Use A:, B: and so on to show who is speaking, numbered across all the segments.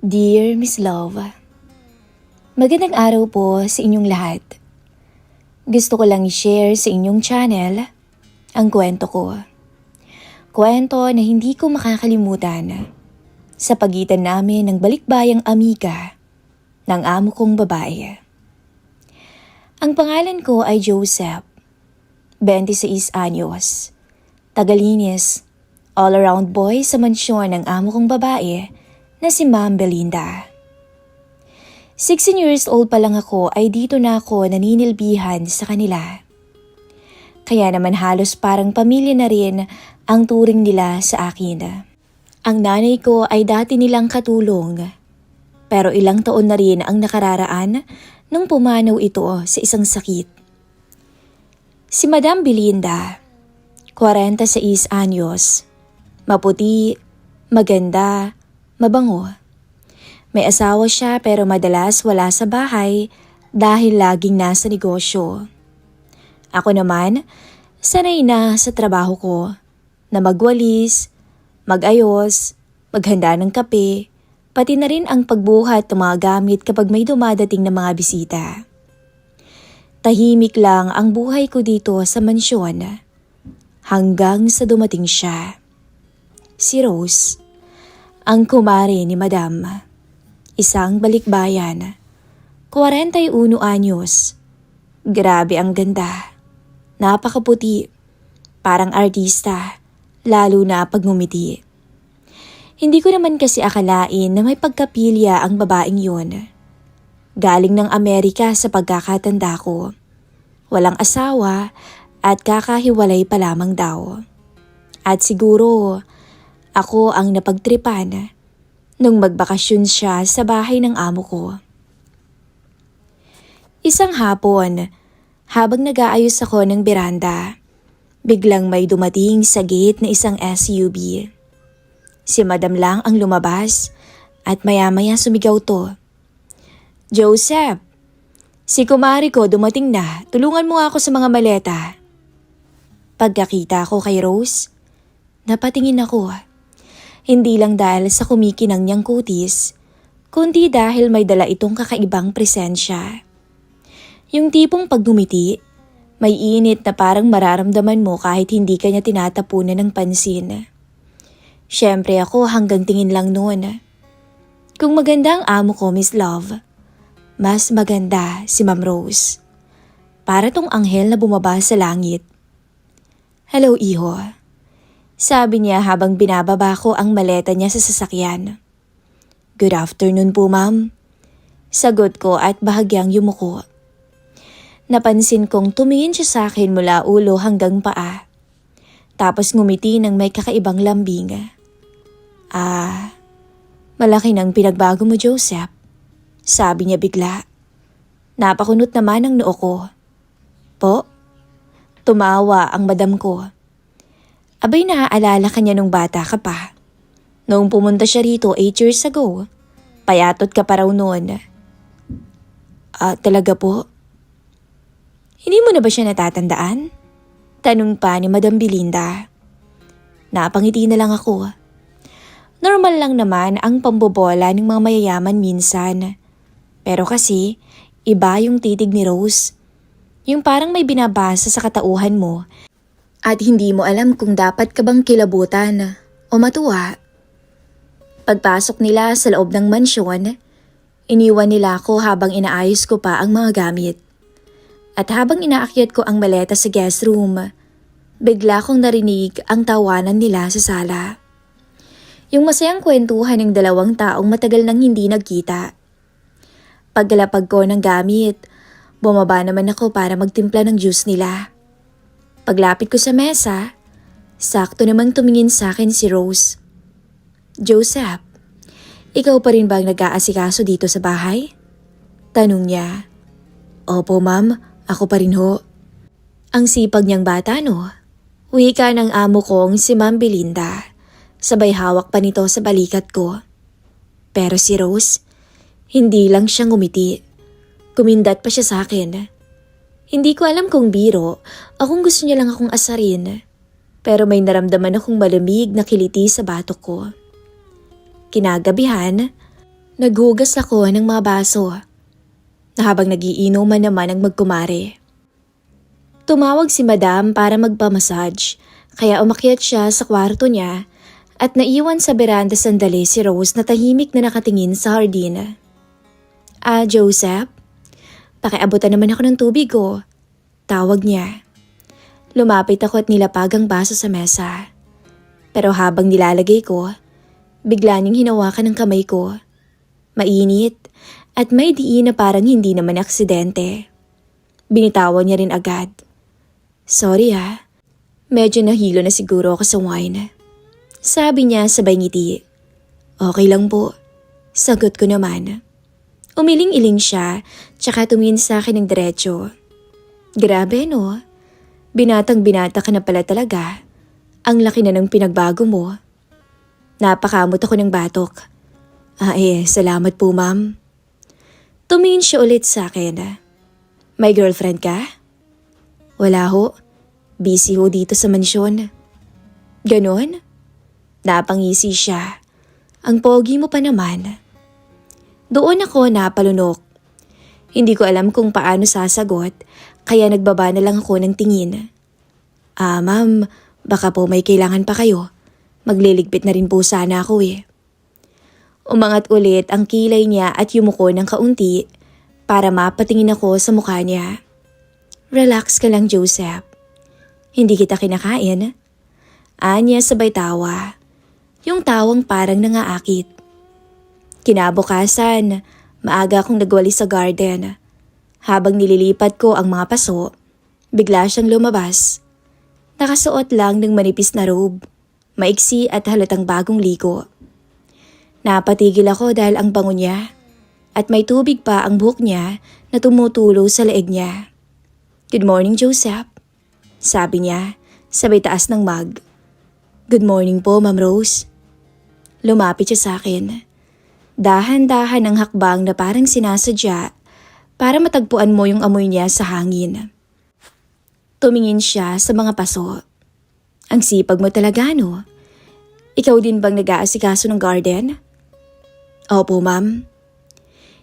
A: Dear Miss Love, magandang araw po sa inyong lahat. Gusto ko lang i-share sa inyong channel ang kwento ko. Kwento na hindi ko makakalimutan sa pagitan namin ng balikbayang amiga ng amo kong babae. Ang pangalan ko ay Joseph, 26 anyos, tagalinis, all-around boy sa mansyon ng amo kong babae na si Ma'am Belinda. 16 years old pa lang ako ay dito na ako naninilbihan sa kanila. Kaya naman halos parang pamilya na rin ang turing nila sa akin. Ang nanay ko ay dati nilang katulong, pero ilang taon na rin ang nakararaan nung pumanaw ito sa isang sakit. Si Madam Belinda, 46 anyos, maputi, maganda, mabango. May asawa siya pero madalas wala sa bahay dahil laging nasa negosyo. Ako naman, sanay na sa trabaho ko na magwalis, magayos, maghanda ng kape, pati na rin ang pagbuhat ng mga gamit kapag may dumadating na mga bisita. Tahimik lang ang buhay ko dito sa mansyon hanggang sa dumating siya. Si Rose, ang kumare ni Madam, isang balikbayan, 41 anyos. Grabe ang ganda, napakaputi, parang artista, lalo na pag ngumiti. Hindi ko naman kasi akalain na may pagkapilya ang babaeng yun. Galing ng Amerika sa pagkakatanda ko. Walang asawa at kakahiwalay pa lamang daw. At siguro ako ang napagtripan nung magbakasyon siya sa bahay ng amo ko. Isang hapon, habang nag-aayos ako ng beranda, biglang may dumating sa gate na isang SUV. Si Madam lang ang lumabas at maya-maya sumigaw to. "Joseph, si kumari ko dumating na, tulungan mo ako sa mga maleta." Pagkakita ko kay Rose, napatingin ako. Hindi lang dahil sa kumikinang niyang kutis, kundi dahil may dala itong kakaibang presensya. Yung tipong pag ngumiti, may init na parang mararamdaman mo kahit hindi ka niya tinatapunan ng pansin. Siyempre ako hanggang tingin lang noon. Kung maganda ang amo ko, Miss Love, mas maganda si Ma'am Rose. Para tong anghel na bumaba sa langit. "Hello, iho," sabi niya habang binababa ko ang maleta niya sa sasakyan. "Good afternoon po, ma'am," sagot ko at bahagyang yumuko. Napansin kong tumingin siya sa akin mula ulo hanggang paa. Tapos ngumiti ng may kakaibang lambing. Malaki nang pinagbago mo, Joseph," sabi niya bigla. Napakunot naman ang noo ko. "Po?" Tumawa ang madam ko. "Abay, naaalala ka niya nung bata ka pa. Noong pumunta siya rito 8 years ago. Payatot ka pa raw noon." Talaga po?" "Hindi mo na ba siya natatandaan?" Tanong pa ni Madam Belinda. Napangiti na lang ako. Normal lang naman ang pambobola ng mga mayayaman minsan. Pero kasi, iba yung titig ni Rose. Yung parang may binabasa sa katauhan mo at hindi mo alam kung dapat ka bang kilabutan o matuwa. Pagpasok nila sa loob ng mansyon, iniwan nila ako habang inaayos ko pa ang mga gamit. At habang inaakyat ko ang maleta sa guest room, bigla kong narinig ang tawanan nila sa sala. Yung masayang kwentuhan ng dalawang taong matagal nang hindi nagkita. Paggalapag ko ng gamit, bumaba naman ako para magtimpla ng juice nila. Paglapit ko sa mesa, sakto namang tumingin sa akin si Rose. "Joseph, ikaw pa rin ba ang nag-aasikaso dito sa bahay?" Tanong niya. "Opo, ma'am, ako pa rin ho." Ang sipag niyang bata, no? Wika ng amo kong si Ma'am Belinda. Sabay hawak pa nito sa balikat ko. Pero si Rose, hindi lang siya ngumiti. Kumindat pa siya sa akin. Hindi ko alam kung biro o kung gusto niya lang akong asarin. Pero may naramdaman akong malamig na kiliti sa batok ko. Kinagabihan, Naghugas ako ng mga baso na habang nagiinuman naman ang magkumare. Tumawag si Madam para magpamassage kaya umakyat siya sa kwarto niya at naiwan sa beranda sandali si Rose na tahimik na nakatingin sa hardin. Joseph? Pakiabutan naman ako ng tubig ko. Tawag niya. Lumapit ako at nilapag ang baso sa mesa. Pero habang nilalagay ko, bigla niyang hinawakan ng kamay ko. Mainit at may diin na parang hindi naman aksidente. Binitawan niya rin agad. Sorry medyo nahilo na siguro ako sa wine. Sabi niya sabay ngiti. Okay lang po, sagot ko naman. Umiling-iling siya, tsaka tumingin sa akin ng diretso. Grabe no, binatang-binata ka na pala talaga. Ang laki na ng pinagbago mo. Napakamot ako ng batok. Salamat po ma'am. Tumingin siya ulit sa akin. May girlfriend ka? Wala ho, busy ho dito sa mansyon. Ganon? Napangisi siya. Ang pogi mo pa naman. Doon ako napalunok. Hindi ko alam kung paano sasagot, kaya nagbaba na lang ako ng tingin. Ma'am, baka po may kailangan pa kayo. Magliligpit na rin po sana ako Umangat ulit ang kilay niya at yumuko ng kaunti para mapatingin ako sa mukha niya. Relax ka lang, Joseph. Hindi kita kinakain. Anya sabay tawa. Yung tawang parang nangaakit. Kinabukasan, maaga akong nagwalis sa garden. Habang nililipat ko ang mga paso, bigla siyang lumabas. Nakasuot lang ng manipis na robe, maiksi at halatang bagong liko. Napatigil ako dahil ang bango niya at may tubig pa ang buhok niya na tumutulo sa leeg niya. Good morning, Joseph. Sabi niya, sabay taas ng mug. Good morning po, Ma'am Rose. Lumapit siya sa akin. Dahan-dahan ang hakbang na parang sinasadya para matagpuan mo yung amoy niya sa hangin. Tumingin siya sa mga paso. Ang sipag mo talaga, no? Ikaw din bang nag-aasikaso ng garden? Opo, ma'am.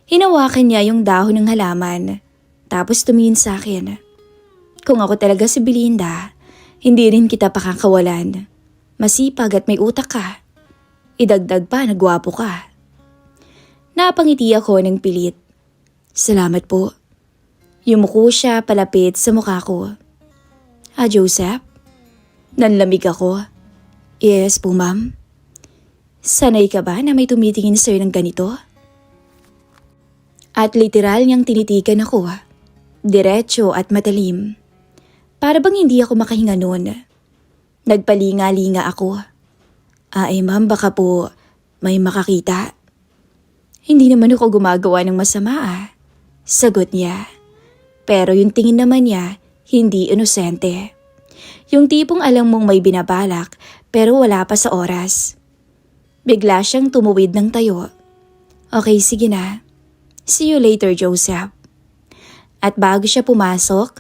A: Hinawakan niya yung dahon ng halaman, tapos tumingin sa akin. Kung ako talaga si Belinda, hindi rin kita pakakawalan. Masipag at may utak ka. Idagdag pa na gwapo ka. Napangiti ako ng pilit. Salamat po. Yumuko siya palapit sa mukha ko. Joseph? Nanlamig ako. Yes po, ma'am. Sanay ka ba na may tumitingin sa'yo ng ganito? At literal niyang tinitikan ako. Diretso at matalim. Para bang hindi ako makahinga noon. Nagpalinga-linga ako. Ma'am, baka po may makakita. Hindi naman ako gumagawa ng masama Sagot niya. Pero yung tingin naman niya, hindi inosente. Yung tipong alam mong may binabalak pero wala pa sa oras. Bigla siyang tumuwid ng tayo. Okay, sige na. See you later, Joseph. At bago siya pumasok,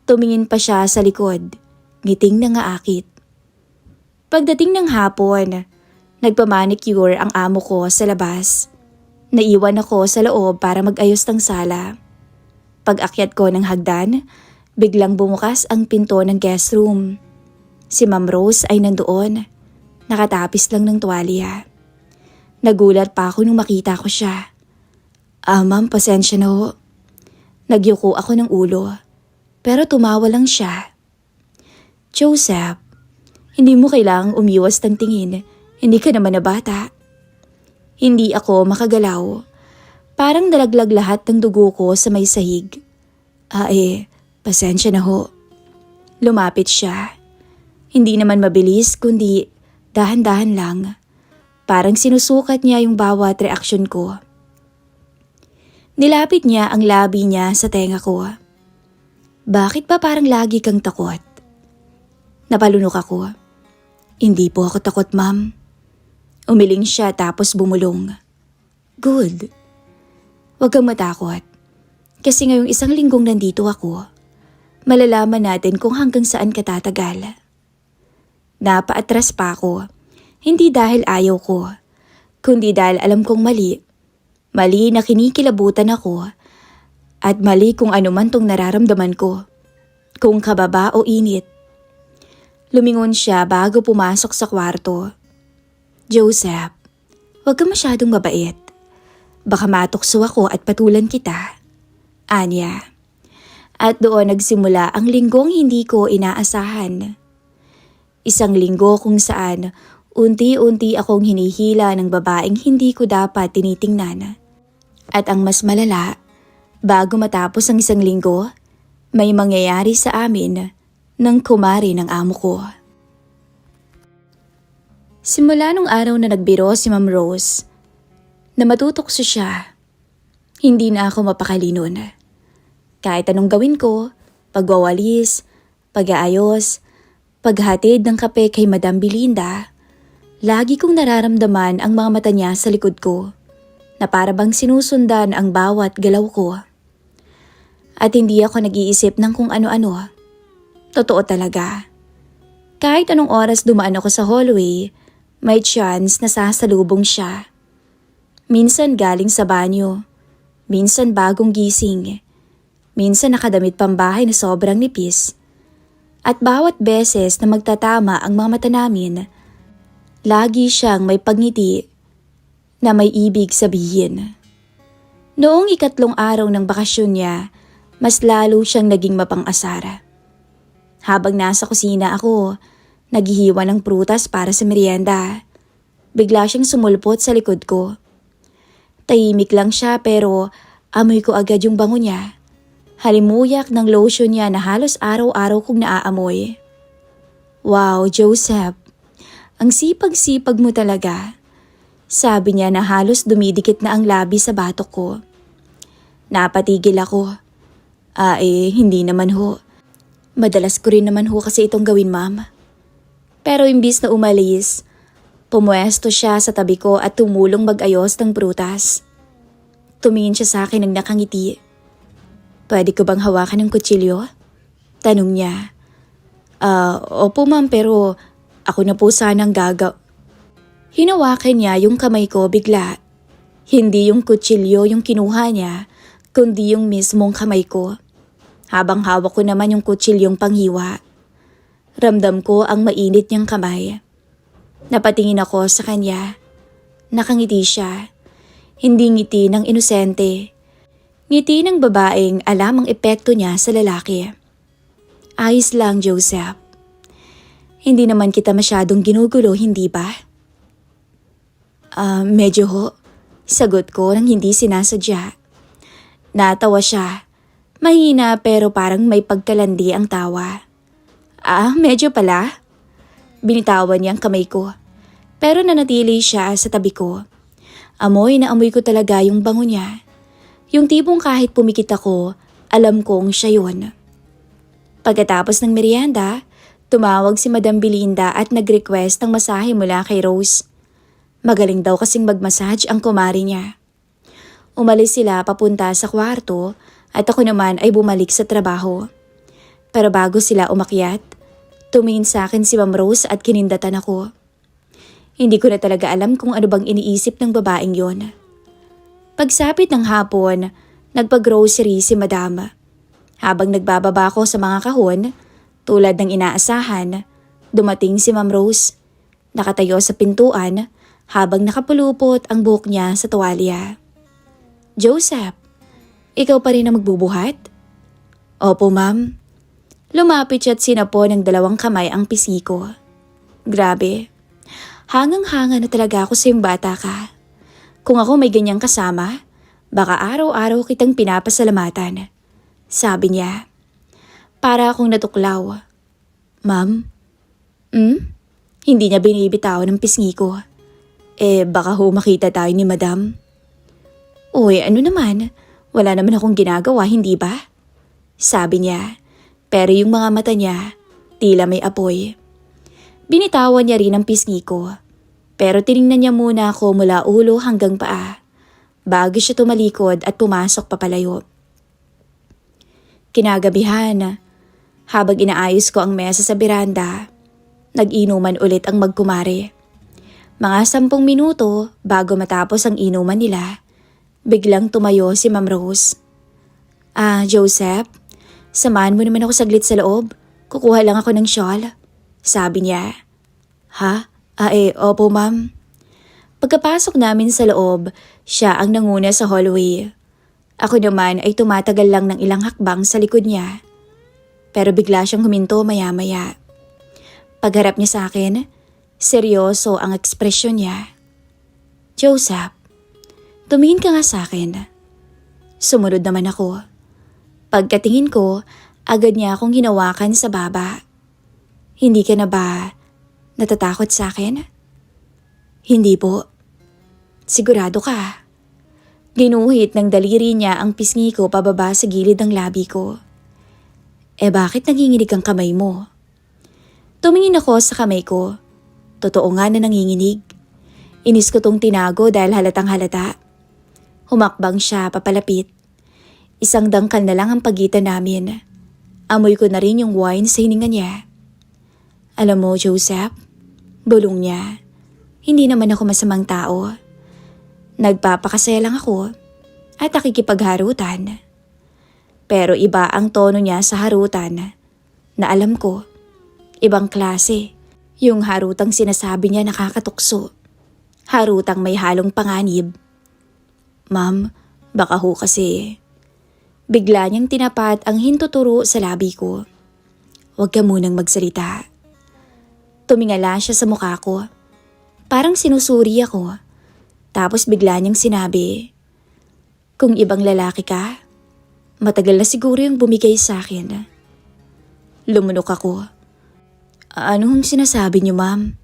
A: tumingin pa siya sa likod, ngiting nangaakit. Pagdating ng hapon, nagpamanicure ang amo ko sa labas. Naiwan ako sa loob para mag-ayos ng sala. Pag-akyat ko ng hagdan, biglang bumukas ang pinto ng guest room. Si Ma'am Rose ay nandoon, nakatapis lang ng tuwalya. Nagulat pa ako nung makita ko siya. Ma'am, pasensya na ho. Nagyuko ako ng ulo, pero tumawa lang siya. Joseph, hindi mo kailangang umiwas ng tingin, hindi ka naman na bata. Hindi ako makagalaw. Parang nalaglag lahat ng dugo ko sa may sahig. Pasensya na ho. Lumapit siya. Hindi naman mabilis kundi dahan-dahan lang. Parang sinusukat niya yung bawat reaksyon ko. Nilapit niya ang labi niya sa tenga ko. Bakit ba parang lagi kang takot? Napalunok ako. Hindi po ako takot, ma'am. Umiling siya tapos bumulong. Good. Huwag kang matakot. Kasi ngayong isang linggong nandito ako, malalaman natin kung hanggang saan ka tatagal. Napaatras pa ako, hindi dahil ayaw ko, kundi dahil alam kong mali, Mali na kinikilabutan ako at mali kung ano man tong nararamdaman ko. Kung kababa o init. Lumingon siya bago pumasok sa kwarto. Joseph, huwag ka masyadong mabait. Baka matukso ako at patulan kita. Anya. At doon nagsimula ang linggong hindi ko inaasahan. Isang linggo kung saan unti-unti akong hinihila ng babaeng hindi ko dapat tinitingnan. At ang mas malala, bago matapos ang isang linggo, may mangyayari sa amin ng kumari ng amo ko. Simula nung araw na nagbiro si Ma'am Rose, na matutokso siya, hindi na ako mapakali nun. Kahit anong gawin ko, pagwawalis, pag-aayos, paghatid ng kape kay Madam Belinda, lagi kong nararamdaman ang mga mata niya sa likod ko na para bang sinusundan ang bawat galaw ko. At hindi ako nag-iisip ng kung ano-ano. Totoo talaga. Kahit anong oras dumaan ako sa hallway, may chance na sasalubong siya. Minsan galing sa banyo, minsan bagong gising, minsan nakadamit pambahay na sobrang nipis. At bawat beses na magtatama ang mga mata namin, lagi siyang may pagngiti na may ibig sabihin. Noong ikatlong araw ng bakasyon niya, mas lalo siyang naging mapang-asara. Habang nasa kusina ako, naghihiwa ng prutas para sa merienda. Bigla siyang sumulpot sa likod ko. Tahimik lang siya pero amoy ko agad yung bango niya. Halimuyak ng lotion niya na halos araw-araw kong naaamoy. Wow, Joseph, ang sipag-sipag mo talaga. Sabi niya na halos dumidikit na ang labi sa batok ko. Napatigil ako. Hindi naman ho. Madalas ko rin naman ho kasi itong gawin, ma'am. Pero imbis na umalis, pumuesto siya sa tabi ko at tumulong mag-ayos ng prutas. Tumingin siya sa akin ng nakangiti. Pwede ko bang hawakan ng kutsilyo? Tanong niya. Opo ma'am pero ako na po sanang Hinawakan niya yung kamay ko bigla. Hindi yung kutsilyo yung kinuha niya, kundi yung mismong kamay ko. Habang hawak ko naman yung kutsilyong panghiwa. Ramdam ko ang mainit niyang kamay. Napatingin ako sa kanya. Nakangiti siya. Hindi ngiti ng inosente. Ngiti ng babaeng alam ang epekto niya sa lalaki. Ayos lang, Joseph. Hindi naman kita masyadong ginugulo, hindi ba? Medyo ho. Sagot ko nang hindi sinasadya. Natawa siya. Mahina pero parang may pagkalandi ang tawa. Medyo pala. Binitawan niya ang kamay ko. Pero nanatili siya sa tabi ko. Amoy na amoy ko talaga yung bango niya. Yung tipong kahit pumikit ako, alam kong siya yun. Pagkatapos ng merienda, tumawag si Madam Belinda at nag-request ng masahe mula kay Rose. Magaling daw kasing mag-massage ang kumari niya. Umalis sila papunta sa kwarto at ako naman ay bumalik sa trabaho. Pero bago sila umakyat, tumingin sa akin si Ma'am Rose at kinindatan ako. Hindi ko na talaga alam kung ano bang iniisip ng babaeng yon. Pagsapit ng hapon, nagpag-grocery si Madam. Habang nagbababa ko sa mga kahon, tulad ng inaasahan, dumating si Ma'am Rose. Nakatayo sa pintuan habang nakapulupot ang buhok niya sa tuwalya. Joseph, ikaw pa rin ang magbubuhat? Opo, ma'am. Lumapit siya at sinapo ng dalawang kamay ang pisngi ko. Grabe. Hangang-hanga na talaga ako sa iyong bata ka. Kung ako may ganyang kasama, baka araw-araw kitang pinapasalamatan. Sabi niya. Para akong natuklaw. Ma'am? Hindi niya binibitaw ng pisngi ko. Baka ho makita tayo ni Madam. Uy, ano naman? Wala naman akong ginagawa, hindi ba? Sabi niya. Pero yung mga mata niya, tila may apoy. Binitawan niya rin ang pisngi ko. Pero tiningnan niya muna ako mula ulo hanggang paa. Bago siya tumalikod at pumasok papalayo. Kinagabihan, habang inaayos ko ang mesa sa beranda, nag-inuman ulit ang magkumare. Mga 10 minuto bago matapos ang inuman nila, Biglang tumayo si Ma'am Rose. Joseph, samahan mo naman ako saglit sa loob. Kukuha lang ako ng shawl. Sabi niya. Ha? Opo ma'am. Pagkapasok namin sa loob, siya ang nanguna sa hallway. Ako naman ay tumatagal lang ng ilang hakbang sa likod niya. Pero bigla siyang huminto maya-maya. Pagharap niya sa akin, seryoso ang ekspresyon niya. Joseph, tumingin ka nga sa akin. Sumunod naman ako. Pagkatingin ko, agad niya akong hinawakan sa baba. Hindi ka na ba natatakot sa akin? Hindi po. Sigurado ka? Ginuhit ng daliri niya ang pisngi ko pababa sa gilid ng labi ko. Bakit nanginginig ang kamay mo? Tumingin ako sa kamay ko. Totoo nga na nanginginig. Inis ko tong tinago dahil halatang halata. Humakbang siya papalapit. Isang dangkal na lang ang pagitan namin. Amoy ko na rin yung wine sa hininga niya. Alam mo, Joseph, bulong niya. Hindi naman ako masamang tao. Nagpapakasaya lang ako at nakikipagharutan. Pero iba ang tono niya sa harutan na alam ko. Ibang klase. Yung harutang sinasabi niya nakakatukso. Harutang may halong panganib. Ma'am, baka ho kasi. Bigla niyang tinapat ang hintuturo sa labi ko. Huwag ka munang magsalita. Tumingala siya sa mukha ko. Parang sinusuri ako. Tapos bigla niyang sinabi, kung ibang lalaki ka, matagal na siguro yung bumigay sa akin. Lumunok ako. Anong sinasabi niyo, ma'am?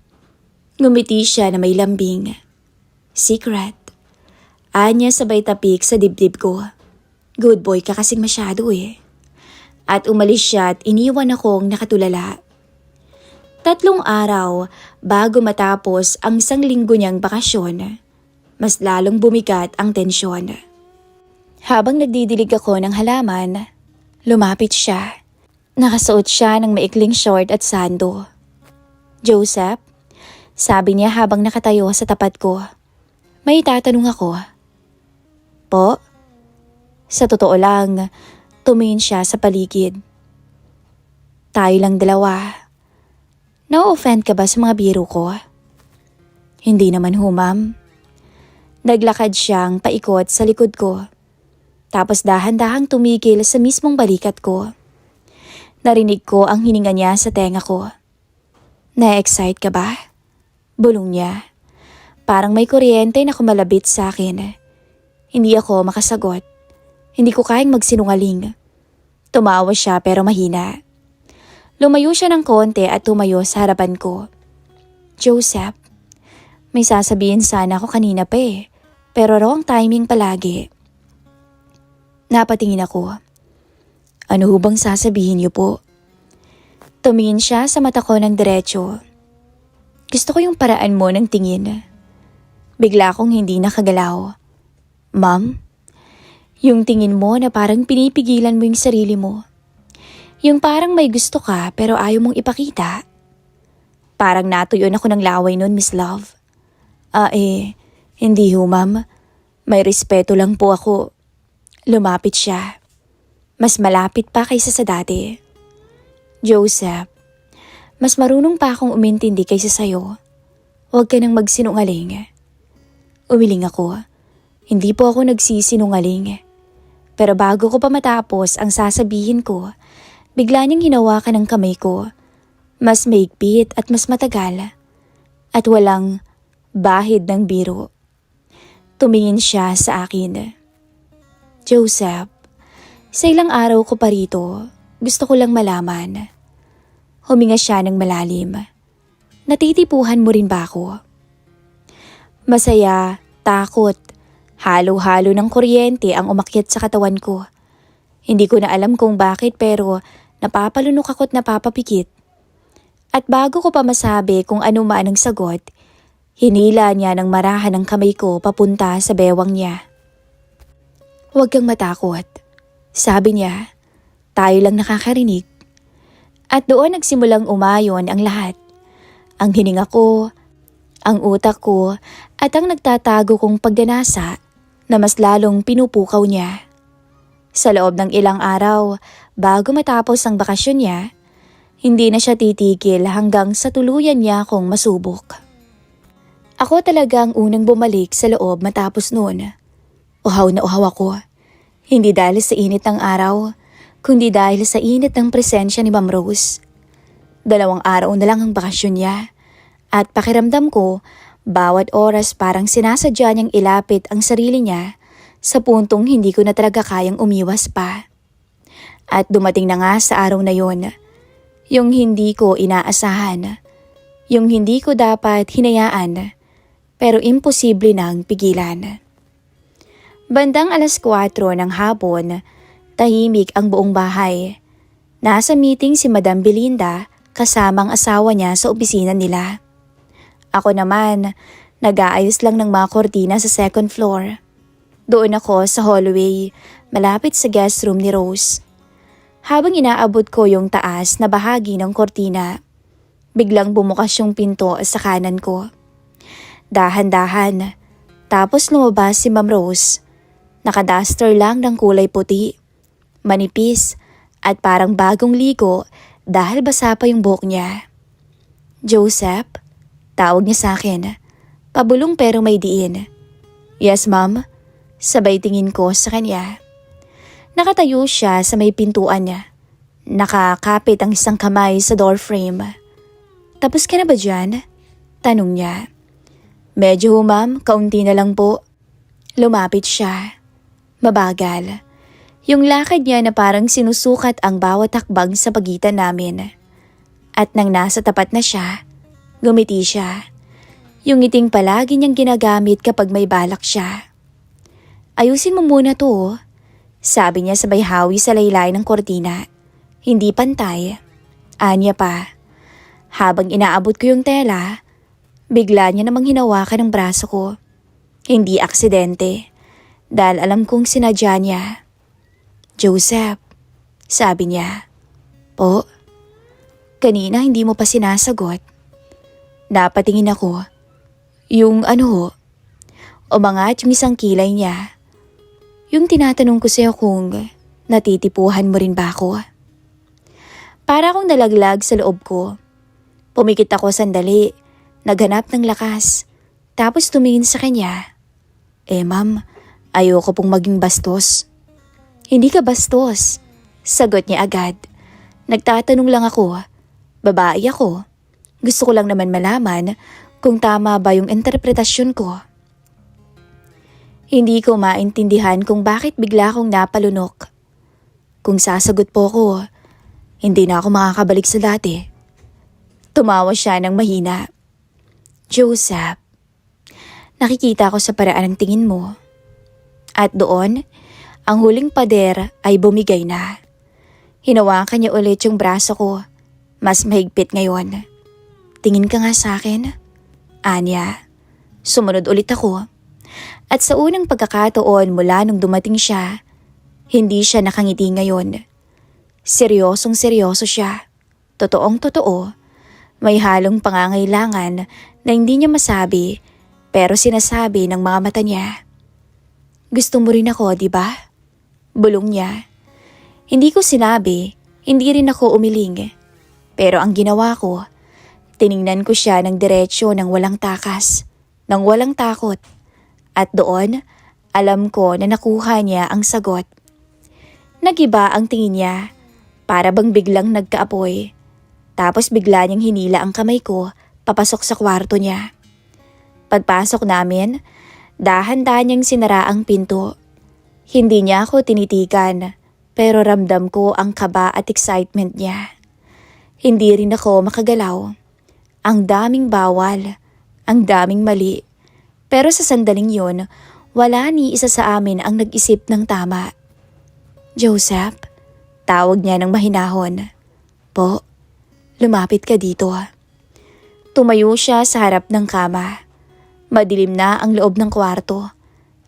A: Ngumiti siya na may lambing. Secret. Anya sabay tapik sa dibdib ko. Good boy ka kasing masyado eh. At umalis siya at iniwan akong nakatulala. 3 araw bago matapos ang 1 linggo niyang bakasyon, mas lalong bumigat ang tensyon. Habang nagdidilig ako ng halaman, lumapit siya. Nakasuot siya ng maikling short at sando. Joseph, sabi niya habang nakatayo sa tapat ko. May tatanong ako. Po? Sa totoo lang, tumingin siya sa paligid. Tayo lang dalawa. Na-offend ka ba sa mga biro ko? Hindi naman ho, ma'am. Naglakad siyang paikot sa likod ko. Tapos dahan-dahang tumigil sa mismong balikat ko. Narinig ko ang hininga niya sa tenga ko. Na-excite ka ba? Bulong niya. Parang may kuryente na kumalabit sa akin. Hindi ako makasagot. Hindi ko kayang magsinungaling. Tumawa siya pero mahina. Lumayo siya ng konti at tumayo sa harapan ko. Joseph, may sasabihin sana ako kanina pa pero wrong timing palagi. Napatingin ako. Ano hubang sasabihin niyo po? Tumingin siya sa mata ko ng diretso. Gusto ko yung paraan mo ng tingin. Bigla akong hindi nakagalaw. Ma'am, yung tingin mo na parang pinipigilan mo yung sarili mo. Yung parang may gusto ka pero ayaw mong ipakita. Parang natuyon ako ng laway nun, Miss Love. Hindi ho, ma'am. May respeto lang po ako. Lumapit siya. Mas malapit pa kaysa sa dati. Joseph, mas marunong pa akong umintindi kaysa sayo. Huwag ka nang magsinungaling. Umiling ako. Hindi po ako nagsisinungaling. Pero bago ko pa matapos ang sasabihin ko, bigla niyang hinawakan ang kamay ko. Mas maigpit at mas matagal. At walang bahid ng biro. Tumingin siya sa akin. Joseph, sa ilang araw ko pa rito, gusto ko lang malaman. Huminga siya ng malalim. Natitipuhan mo rin ba ako? Masaya, takot, halo-halo ng kuryente ang umakyat sa katawan ko. Hindi ko na alam kung bakit pero napapalunok ako't napapapikit. At bago ko pa masabi kung ano man ang sagot, hinila niya ng marahan ang kamay ko papunta sa bewang niya. Huwag kang matakot, sabi niya. Tayo lang nakakarinig. At doon nagsimulang umayon ang lahat. Ang hininga ko, ang utak ko, at ang nagtatago kong pagdanasa na mas lalong pinupukaw niya. Sa loob ng ilang araw, bago matapos ang bakasyon niya, hindi na siya titigil hanggang sa tuluyan niya akong masubok. Ako talaga ang unang bumalik sa loob matapos noon. Uhaw na uhaw ako. Hindi dahil sa init ng araw, kundi dahil sa init ng presensya ni Ma'am Rose. 2 araw na lang ang bakasyon niya at pakiramdam ko, bawat oras parang sinasadya niyang ilapit ang sarili niya sa puntong hindi ko na talaga kayang umiwas pa. At dumating na nga sa araw na yon, yung hindi ko inaasahan, yung hindi ko dapat hinayaan, pero imposible nang pigilan. Bandang 4:00 ng hapon, tahimik ang buong bahay. Nasa meeting si Madam Belinda kasamang asawa niya sa opisina nila. Ako naman, nag-aayos lang ng mga kortina sa 2nd floor. Doon ako sa hallway, malapit sa guest room ni Rose. Habang inaabot ko yung taas na bahagi ng kortina, biglang bumukas yung pinto sa kanan ko. Dahan-dahan, tapos lumabas si Ma'am Rose. Nakaduster lang ng kulay puti, manipis at parang bagong ligo dahil basa pa yung buhok niya. "Joseph?" Tawag niya sa akin. Pabulong pero may diin. "Yes, ma'am." Sabay tingin ko sa kanya. Nakatayo siya sa may pintuan niya. Nakakapit ang isang kamay sa door frame. "Tapos ka na ba dyan?" Tanong niya. "Medyo ma'am, kaunti na lang po." Lumapit siya. Mabagal. Yung lakad niya na parang sinusukat ang bawat hakbang sa pagitan namin. At nang nasa tapat na siya, gumiti siya. Yung ngiting palagi niyang ginagamit kapag may balak siya. "Ayusin mo muna to," sabi niya sabay hawi sa laylay ng kortina. "Hindi pantay." Anya pa. Habang inaabot ko yung tela, bigla niya namang hinawakan ang braso ko. Hindi aksidente, dahil alam kong sinadya niya. "Joseph," sabi niya. "Po?" "Kanina hindi mo pa sinasagot." Napatingin ako. "Yung ano ho?" Umangat yung isang kilay niya. "Yung tinatanong ko sa'yo kung natitipuhan mo rin ba ako?" Para akong nalaglag sa loob ko. Pumikit ako sandali, naghanap ng lakas, tapos tumingin sa kanya. Ma'am, ayoko pong maging bastos." "Hindi ka bastos," sagot niya agad. "Nagtatanong lang ako. Babae ako. Gusto ko lang naman malaman kung tama ba yung interpretasyon ko." Hindi ko maintindihan kung bakit bigla akong napalunok. Kung sasagot po ko, hindi na ako makakabalik sa dati. Tumawa siya ng mahina. "Joseph, nakikita ko sa paraan ng tingin mo." At doon, ang huling pader ay bumigay na. Hinawakan niya ulit yung braso ko, mas mahigpit ngayon. "Tingin ka nga sa akin." Anya. Sumunod ulit ako. At sa unang pagkakataon mula nung dumating siya, hindi siya nakangiti ngayon. Seryosong seryoso siya. Totoong totoo. May halong pangangailangan na hindi niya masabi pero sinasabi ng mga mata niya. "Gusto mo rin ako, di ba?" Bulong niya. Hindi ko sinabi, hindi rin ako umiling. Pero ang ginawa ko, tiningnan ko siya ng diretsyo ng walang takas, ng walang takot. At doon, alam ko na nakuha niya ang sagot. Nagiba ang tingin niya, para bang biglang nagkaapoy. Tapos bigla niyang hinila ang kamay ko papasok sa kwarto niya. Pagpasok namin, dahan-dahan niyang sinara ang pinto. Hindi niya ako tinitigan, pero ramdam ko ang kaba at excitement niya. Hindi rin ako makagalaw. Ang daming bawal, ang daming mali. Pero sa sandaling yun, wala ni isa sa amin ang nag-isip ng tama. "Joseph," tawag niya ng mahinahon. "Po, lumapit ka dito." Tumayo siya sa harap ng kama. Madilim na ang loob ng kwarto.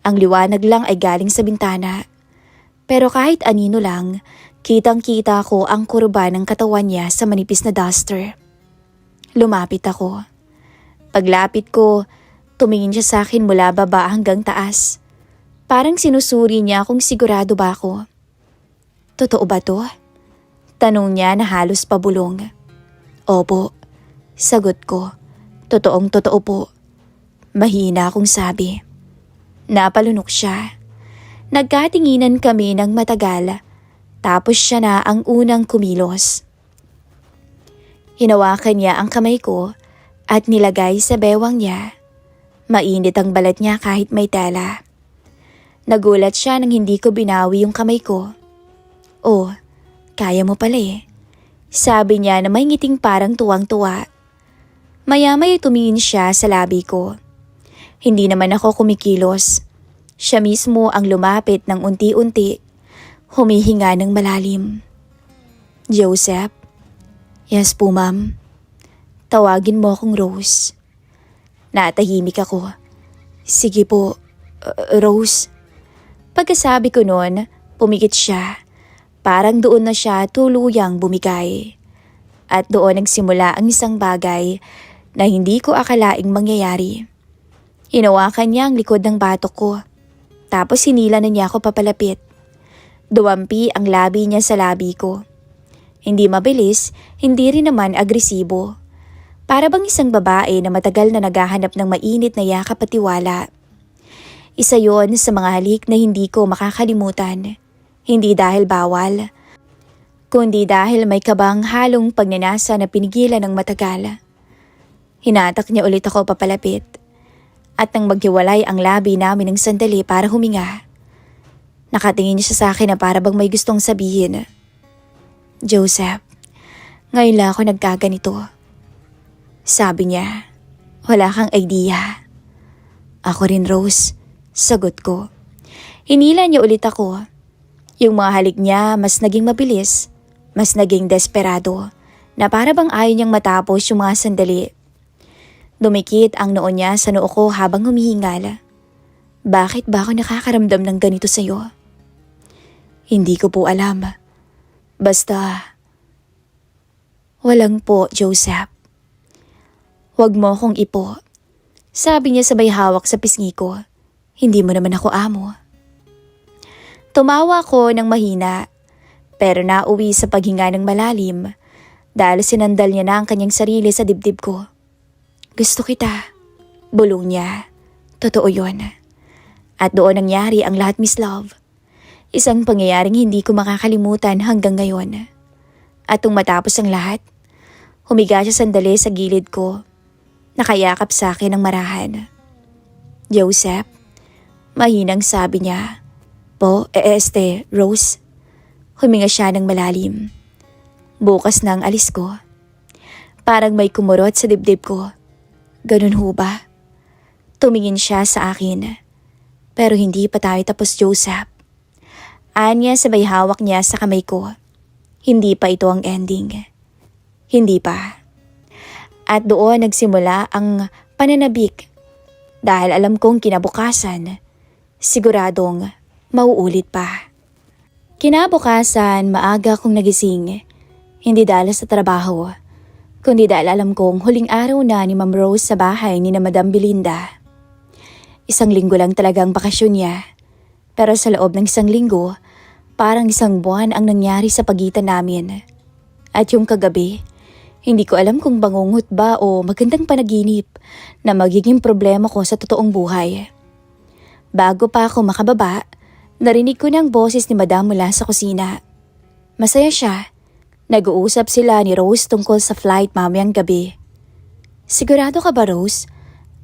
A: Ang liwanag lang ay galing sa bintana. Pero kahit anino lang, kitang-kita ko ang kurba ng katawan niya sa manipis na duster. Lumapit ako. Paglapit ko, tumingin siya sa akin mula baba hanggang taas. Parang sinusuri niya kung sigurado ba ako. Totoo ba to? Tanong niya na halos pabulong. Opo, sagot ko. Totoong totoo po. Mahina akong sabi. Napalunok siya. Nagkatinginan kami ng matagal, tapos siya na ang unang kumilos. Hinawakan niya ang kamay ko at nilagay sa bewang niya. Mainit ang balat niya kahit may tela. Nagulat siya nang hindi ko binawi yung kamay ko. Oh, kaya mo pala eh. Sabi niya na may ngiting parang tuwang-tuwa. Maya-maya tumingin siya sa labi ko. Hindi naman ako kumikilos. Siya mismo ang lumapit ng unti-unti, humihinga ng malalim. Joseph? Yes po, ma'am. Tawagin mo akong Rose. Natahimik ako. Sige po, Rose. Pagkasabi ko noon, pumikit siya. Parang doon na siya tuluyang bumigay. At doon nagsimula ang isang bagay na hindi ko akalaing mangyayari. Hinawakan niya ang likod ng batok ko. Tapos hinila na niya ako papalapit. Duwampi ang labi niya sa labi ko. Hindi mabilis, hindi rin naman agresibo. Para bang isang babae na matagal na naghahanap ng mainit na yakap at tiwala. Isa yon sa mga halik na hindi ko makakalimutan. Hindi dahil bawal, kundi dahil may kabang halong pagnanasa na pinigilan ng matagal. Hinatak niya ulit ako papalapit. At nang maghiwalay ang labi namin ng sandali para huminga, nakatingin siya sa akin na para bang may gustong sabihin. Joseph, ngayon lang ako nagkaganito. Sabi niya, wala kang idea. Ako rin, Rose. Sagot ko. Hinila niya ulit ako. Yung mga halik niya mas naging mabilis, mas naging desperado, na para bang ayaw niyang matapos yung mga sandali. Dumikit ang noo niya sa noo ko habang humihingal. Bakit ba ako nakakaramdam ng ganito sa'yo? Hindi ko po alam. Basta, walang po, Joseph. Huwag mo akong ipo. Sabi niya sabay hawak sa pisngi ko. Hindi mo naman ako amo. Tumawa ko ng mahina, pero nauwi sa paghinga ng malalim dahil sinandal niya na ang kanyang sarili sa dibdib ko. Gusto kita. Bulong niya. Totoo yon. At doon nangyari ang lahat, Miss Love. Isang pangyayaring hindi ko makakalimutan hanggang ngayon. At nung matapos ang lahat, humiga siya sandali sa gilid ko. Nakayakap sa akin ng marahan. Joseph, mahinang sabi niya. Po, Rose. Huminga siya ng malalim. Bukas na ang alis ko. Parang may kumurot sa dibdib ko. Ganun ho ba? Tumingin siya sa akin. Pero hindi pa tayo tapos, Joseph. Anya sabay hawak niya sa kamay ko. Hindi pa ito ang ending. Hindi pa. At doon nagsimula ang pananabik. Dahil alam kong kinabukasan, siguradong mauulit pa. Kinabukasan, maaga akong nagising. Hindi dahil sa trabaho, kundi dahil alam kong huling araw na ni Ma'am Rose sa bahay ni na Madam Belinda. Isang linggo lang talagang bakasyon niya. Pero sa loob ng isang linggo, parang isang buwan ang nangyari sa pagitan namin. At yung kagabi, hindi ko alam kung bangungot ba o magandang panaginip na magiging problema ko sa totoong buhay. Bago pa ako makababa, narinig ko ng boses ni Madam mula sa kusina. Masaya siya. Nag-uusap sila ni Rose tungkol sa flight mamayang gabi. Sigurado ka ba, Rose?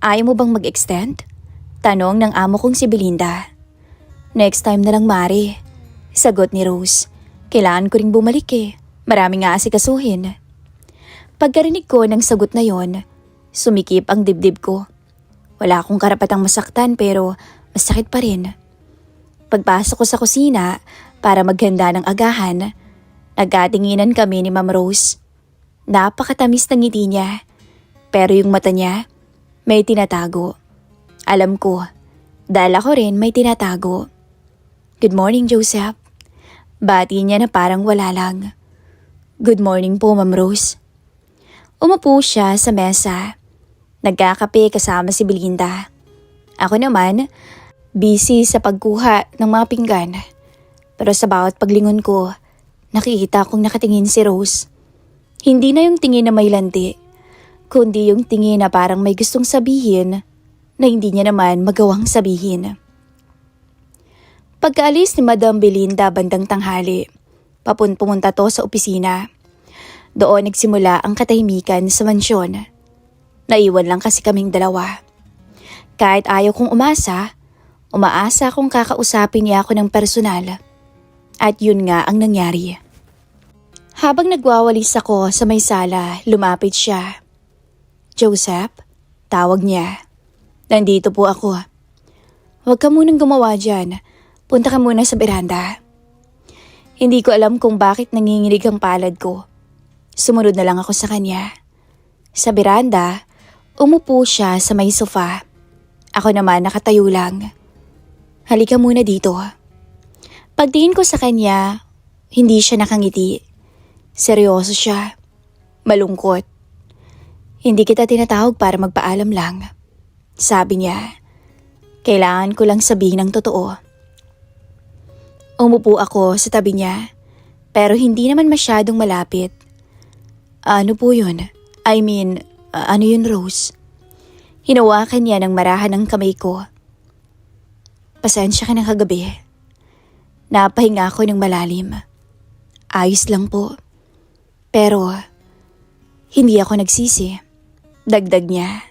A: Ayaw mo bang mag-extend? Tanong ng amo kong si Belinda. Next time na lang, Mari. Sagot ni Rose. Kailangan ko ring bumalik eh. Marami nga asikasuhin. Pagkarinig ko ng sagot na yon, sumikip ang dibdib ko. Wala akong karapatang masaktan pero masakit pa rin. Pagpasok ko sa kusina para maghanda ng agahan, nagkatinginan kami ni Ma'am Rose. Napakatamis ng ngiti niya, pero yung mata niya may tinatago. Alam ko, dahil ako rin may tinatago. Good morning, Joseph. Bati niya na parang wala lang. Good morning po, Ma'am Rose. Umupo siya sa mesa. Nagkakape kasama si Belinda. Ako naman, Busy sa pagkuha ng mga pinggan. Pero sa bawat paglingon ko, nakikita kong nakatingin si Rose. Hindi na yung tingin na may landi, kundi yung tingin na parang may gustong sabihin na hindi niya naman magawang sabihin. Pagkaalis ni Madam Belinda bandang tanghali, pumunta to sa opisina. Doon nagsimula ang katahimikan sa mansyon. Naiwan lang kasi kaming dalawa. Kahit ayaw kong umaasa kung kakausapin niya ako ng personal. At yun nga ang nangyari. Habang nagwawalis ako sa may sala, lumapit siya. "Joseph?" Tawag niya. "Nandito po ako." "Huwag ka munang gumawa dyan. Punta ka muna sa beranda." Hindi ko alam kung bakit nanginginig ang palad ko. Sumunod na lang ako sa kanya. Sa beranda, umupo siya sa may sofa. Ako naman nakatayo lang. "Halika muna dito." Pagtingin ko sa kanya, hindi siya nakangiti. Seryoso siya. Malungkot. "Hindi kita tinatawag para magpaalam lang." Sabi niya. Kailangan ko lang sabihin ang totoo. Umupo ako sa tabi niya, pero hindi naman masyadong malapit. "Ano po yun? Ano yun, Rose?" Hinawakan niya ng marahan ng kamay ko. "Pasensya ka ng kagabi." Napahinga ako ng malalim. "Ayos lang po. Pero, hindi ako nagsisi." Dagdag niya.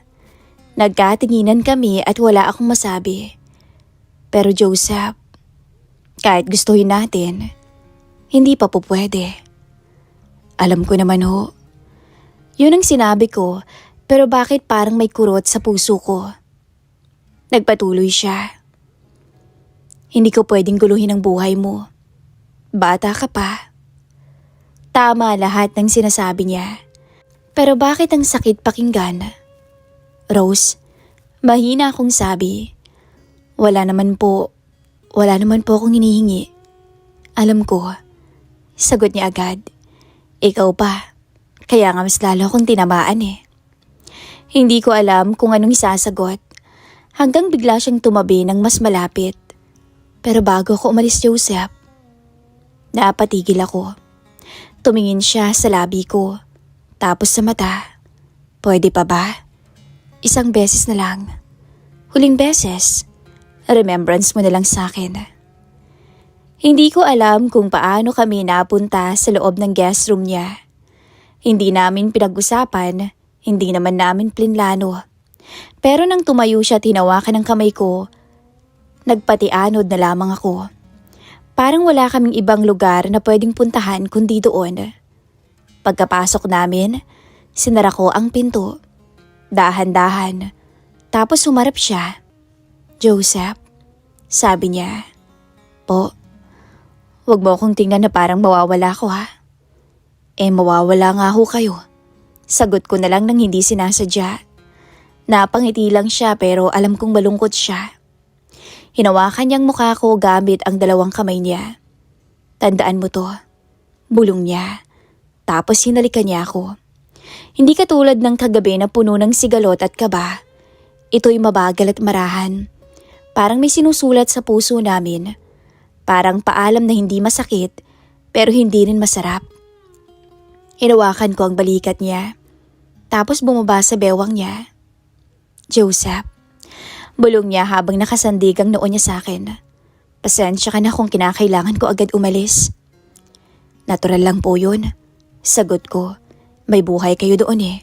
A: Nagkatinginan kami at wala akong masabi. "Pero Joseph, kahit gustuhin natin, hindi pa po pwede." "Alam ko naman ho." Yun ang sinabi ko, pero bakit parang may kurot sa puso ko? Nagpatuloy siya. "Hindi ko pwedeng guluhin ang buhay mo. Bata ka pa." Tama lahat ng sinasabi niya. Pero bakit ang sakit pakinggan? "Rose," mahina akong sabi. Wala naman po akong hinihingi." "Alam ko." Sagot niya agad. "Ikaw pa. Kaya nga mas lalo akong tinamaan eh." Hindi ko alam kung anong isasagot. Hanggang bigla siyang tumabi ng mas malapit. Pero bago ako umalis, Joseph, napatigil ako. Tumingin siya sa labi ko. Tapos sa mata. "Pwede pa ba? Isang beses na lang. Huling beses. Remembrance mo na lang sa akin." Hindi ko alam kung paano kami napunta sa loob ng guest room niya. Hindi namin pinag-usapan, hindi naman namin plinlano. Pero nang tumayo siya at hinawakan ng kamay ko, nagpatianod na lamang ako. Parang wala kaming ibang lugar na pwedeng puntahan kundi doon. Pagkapasok namin, sinara ko ang pinto. Dahan-dahan. Tapos humarap siya. "Joseph?" Sabi niya. "Po." "Huwag mo akong tingnan na parang mawawala ko ha." Mawawala nga ho kayo." Sagot ko na lang nang hindi sinasadya. Napangiti lang siya pero alam kong malungkot siya. Hinawakan niyang mukha ko gamit ang dalawang kamay niya. "Tandaan mo to." Bulong niya. Tapos hinalikan niya ako. Hindi katulad ng kagabi na puno ng sigalot at kaba. Ito'y mabagal at marahan. Parang may sinusulat sa puso namin. Parang paalam na hindi masakit pero hindi rin masarap. Hinawakan ko ang balikat niya. Tapos bumaba sa bewang niya. "Joseph." Bulong niya habang nakasandig ang noo niya sa akin. "Pasensya ka na kung kinakailangan ko agad umalis." "Natural lang po yun." Sagot ko. "May buhay kayo doon eh."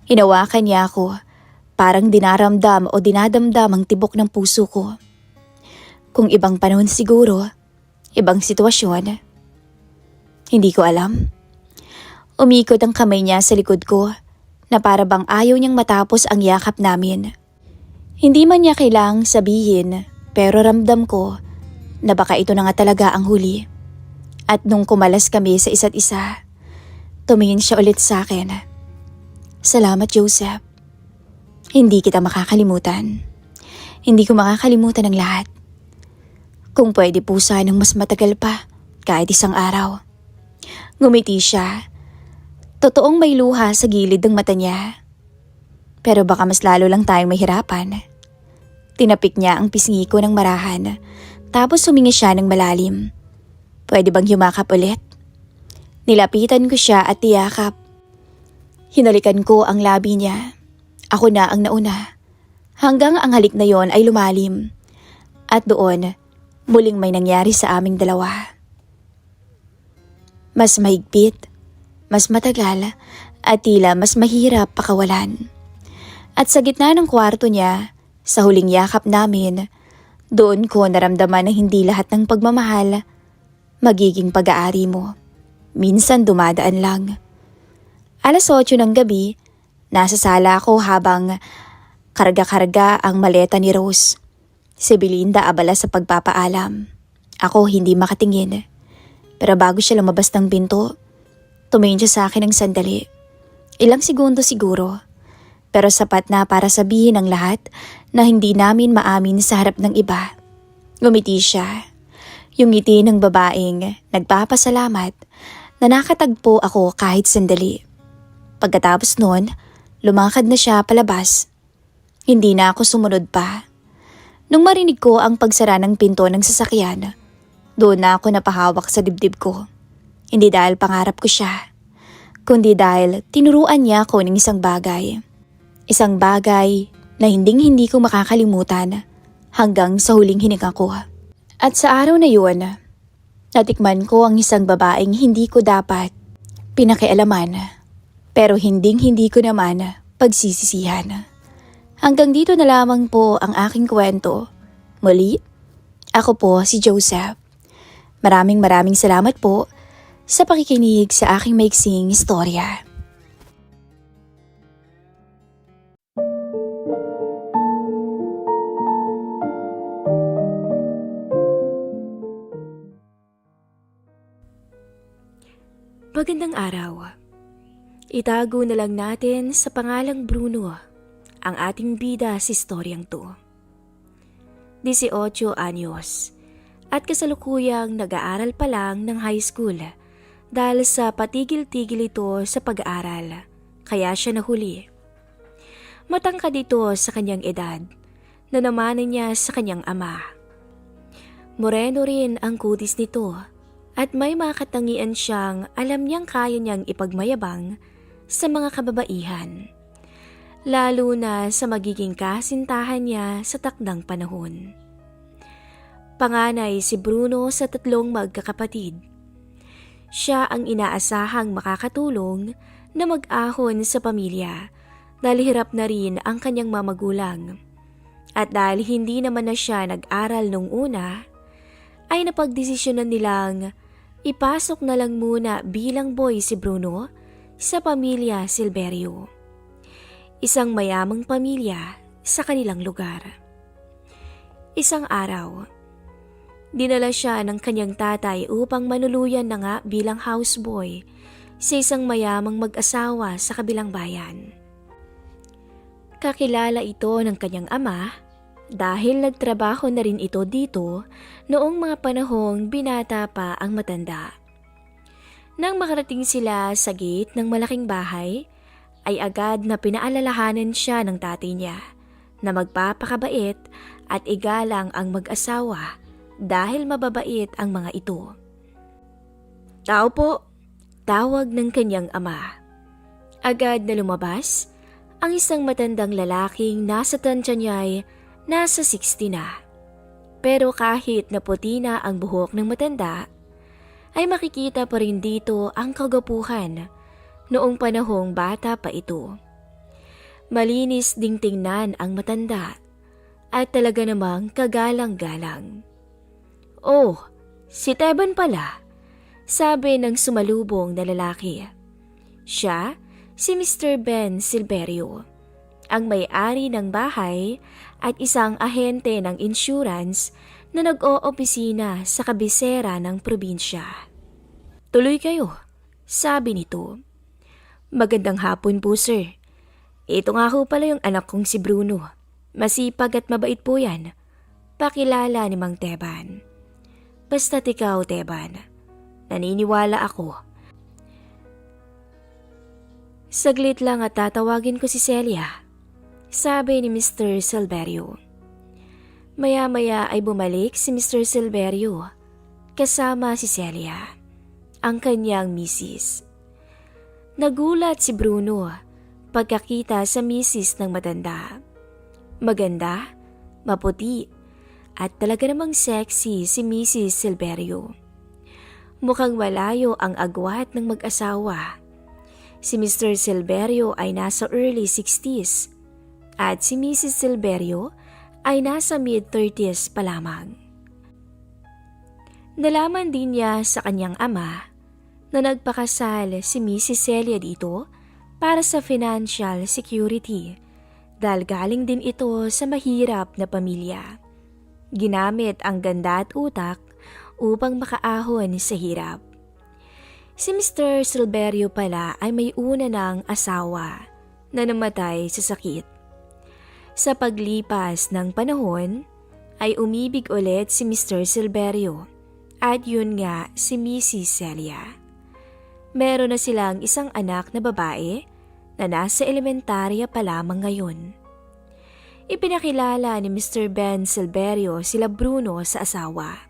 A: Hinawakan niya ako. Parang dinaramdam o dinadamdam ang tibok ng puso ko. Kung ibang panahon siguro, ibang sitwasyon. Hindi ko alam. Umikot ang kamay niya sa likod ko na para bang ayaw niyang matapos ang yakap namin. Hindi man niya kailangang sabihin pero ramdam ko na baka ito na nga talaga ang huli. At nung kumalas kami sa isa't isa, tumingin siya ulit sa akin. "Salamat, Joseph. Hindi kita makakalimutan. Hindi ko makakalimutan ang lahat. Kung pwede po sanang mas matagal pa, kahit isang araw." Ngumiti siya. Totoong may luha sa gilid ng mata niya. "Pero baka mas lalo lang tayong mahirapan." Tinapik niya ang pisngi ko ng marahan, tapos huminga siya ng malalim. Pwede bang yumakap ulit? Nilapitan ko siya at tiyakap. Hinalikan ko ang labi niya. Ako na ang nauna. Hanggang ang halik na yon ay lumalim. At doon, muling may nangyari sa aming dalawa. Mas mahigpit, mas matagal, at tila mas mahirap pakawalan. At sa gitna ng kwarto niya, sa huling yakap namin, doon ko naramdaman na hindi lahat ng pagmamahal magiging pag-aari mo. Minsan dumadaan lang. 8:00 ng gabi, nasa sala ako habang karga-karga ang maleta ni Rose. Si Belinda abala sa pagpapaalam. Ako hindi makatingin. Pero bago siya lumabas ng pinto, tumingin siya sa akin ng sandali. Ilang segundo siguro. Pero sapat na para sabihin ng lahat na hindi namin maamin sa harap ng iba. Ngumiti siya. Yung ngiti ng babaeng nagpapasalamat na nakatagpo ako kahit sandali. Pagkatapos nun, lumakad na siya palabas. Hindi na ako sumunod pa. Nung marinig ko ang pagsara ng pinto ng sasakyan, doon na ako napahawak sa dibdib ko. Hindi dahil pangarap ko siya, kundi dahil tinuruan niya ako ng isang bagay. Isang bagay na hinding-hindi ko makakalimutan hanggang sa huling hininga ko. At sa araw na yun, natikman ko ang isang babaeng hindi ko dapat pinakialaman, pero hinding-hindi ko naman pagsisisihan. Hanggang dito na lamang po ang aking kwento. Muli, ako po si Joseph. Maraming salamat po sa pakikinig sa aking maiksing istorya. Magandang araw. Itago na lang natin sa pangalang Bruno ang ating bida sa istoryang to. 18 anyos at kasalukuyang nag-aaral pa lang ng high school dahil sa patigil-tigil ito sa pag-aaral, kaya siya nahuli. Matangkad ito sa kanyang edad na namanan niya sa kanyang ama. Moreno rin ang kutis nito at may mga katangian siyang alam niyang kaya niyang ipagmayabang sa mga kababaihan, lalo na sa magiging kasintahan niya sa takdang panahon. Panganay si Bruno sa 3 magkakapatid. Siya ang inaasahang makakatulong na mag-ahon sa pamilya dahil hirap na rin ang kanyang mamagulang. At dahil hindi naman na siya nag-aral nung una, ay napagdesisyonan nilang ipasok na lang muna bilang boy si Bruno sa pamilya Silverio. Isang mayamang pamilya sa kanilang lugar. Isang araw, dinala siya ng kanyang tatay upang manuluyan na nga bilang houseboy sa isang mayamang mag-asawa sa kabilang bayan. Kakilala ito ng kanyang ama dahil nagtrabaho na rin ito dito noong mga panahong binata pa ang matanda. Nang makarating sila sa gate ng malaking bahay, ay agad na pinaalalahanan siya ng tatay niya na magpapakabait at igalang ang mag-asawa dahil mababait ang mga ito. "Tao po," tawag ng kanyang ama. Agad na lumabas ang isang matandang lalaking nasa tansya niya'y nasa 60 na. Pero kahit na puti na ang buhok ng matanda, ay makikita pa rin dito ang kagapuhan noong panahong bata pa ito. Malinis ding tingnan ang matanda at talaga namang kagalang-galang. "Oh, si Teban pala," sabi ng sumalubong na lalaki. Siya si Mr. Ben Silverio, ang may-ari ng bahay at isang ahente ng insurance na nag-oopisina sa kabisera ng probinsya. "Tuloy kayo," sabi nito. "Magandang hapon po, sir. Ito nga ho pala yung anak kong si Bruno. Masipag at mabait po yan," pakilala ni Mang Teban. "Basta't ikaw, Teban, naniniwala ako." "Saglit lang at tatawagin ko si Celia," sabi ni Mr. Silverio. Maya-maya ay bumalik si Mr. Silverio kasama si Celia, ang kanyang misis. Nagulat si Bruno pagkakita sa misis ng matanda. Maganda, maputi, at talaga namang sexy si Mrs. Silverio. Mukhang malayo ang agwat ng mag-asawa. Si Mr. Silverio ay nasa early 60s at si Mrs. Silverio ay nasa mid-30s pa lamang. Nalaman din niya sa kanyang ama na nagpakasal si Mrs. Celia dito para sa financial security dahil galing din ito sa mahirap na pamilya. Ginamit ang ganda at utak upang makaahon sa hirap. Si Mr. Silverio pala ay may una ng asawa na namatay sa sakit. Sa paglipas ng panahon ay umibig ulit si Mr. Silverio at yun nga si Mrs. Celia. Meron na silang isang anak na babae na nasa elementarya pa lamang ngayon. Ipinakilala ni Mr. Ben Silverio sila Bruno sa asawa.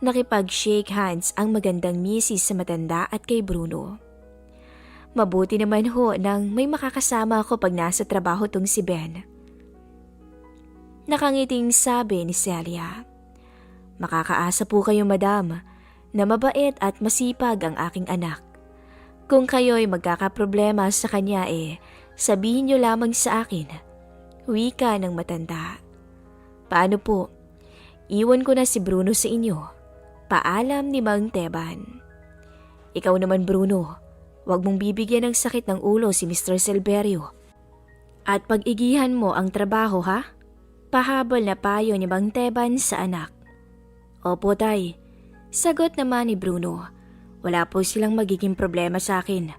A: Nakipag-shake hands ang magandang misis sa matanda at kay Bruno. Mabuti naman ho nang may makakasama ako pag nasa trabaho tong si Ben. Nakangiting sabi ni Celia. Makakaasa po kayo madam na mabait at masipag ang aking anak. Kung kayo'y magkakaproblema sa kanya sabihin niyo lamang sa akin. Wika ng matanda. Paano po? Iwan ko na si Bruno sa inyo. Paalam ni Mang Teban. Ikaw naman Bruno, huwag mong bibigyan ng sakit ng ulo si Mr. Silverio. At pag-igihan mo ang trabaho ha? Pahabol na payo ni Mang Teban sa anak. Opo tay, sagot naman ni Bruno. Wala po silang magiging problema sa akin.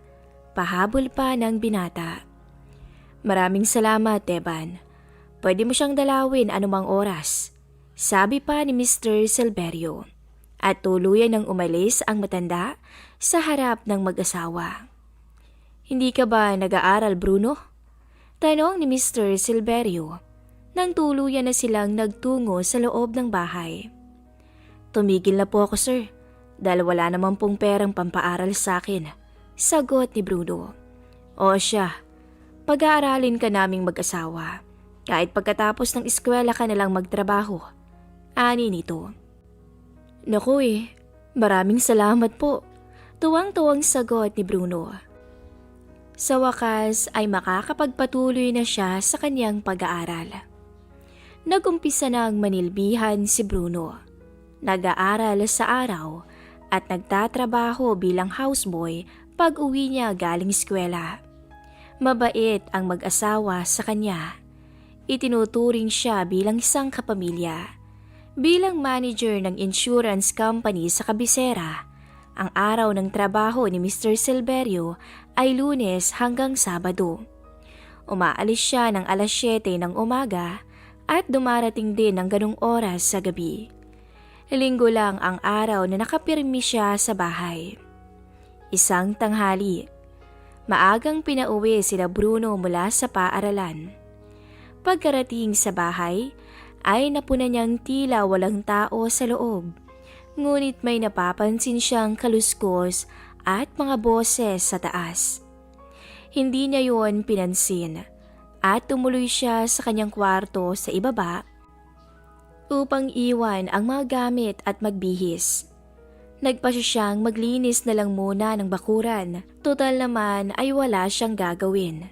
A: Pahabol pa ng binata. Maraming salamat Teban. Pwede mo siyang dalawin anumang oras. Sabi pa ni Mr. Silverio. At tuluyan ng umalis ang matanda sa harap ng mag-asawa. Hindi ka ba nag-aaral Bruno? Tanong ni Mr. Silverio nang tuluyan na silang nagtungo sa loob ng bahay. Tumigil na po ako sir dahil wala naman pong perang pampaaral sa akin. Sagot ni Bruno. O siya, pag-aaralin ka naming mag-asawa kahit pagkatapos ng eskwela ka nalang magtrabaho. Ani nito. Naku maraming salamat po. Tuwang-tuwang sagot ni Bruno. Sa wakas ay makakapagpatuloy na siya sa kanyang pag-aaral. Nagumpisa ng manilbihan si Bruno. Nag-aaral sa araw at nagtatrabaho bilang houseboy pag uwi niya galing eskwela. Mabait ang mag-asawa sa kanya. Itinuturing siya bilang isang kapamilya. Bilang manager ng insurance company sa kabisera, ang araw ng trabaho ni Mr. Silverio ay Lunes hanggang Sabado. Umaalis siya ng alas 7 ng umaga at dumarating din ng ganung oras sa gabi. Linggo lang ang araw na nakapirmi siya sa bahay. Isang tanghali. Maagang pinauwi sila Bruno mula sa paaralan. Pagkarating sa bahay, ay napunan niyang tila walang tao sa loob. Ngunit may napapansin siyang kaluskos at mga boses sa taas. Hindi niya yon pinansin at tumuloy siya sa kanyang kwarto sa ibaba upang iwan ang mga gamit at magbihis. Nagpasya siyang maglinis na lang muna ng bakuran. Total naman ay wala siyang gagawin.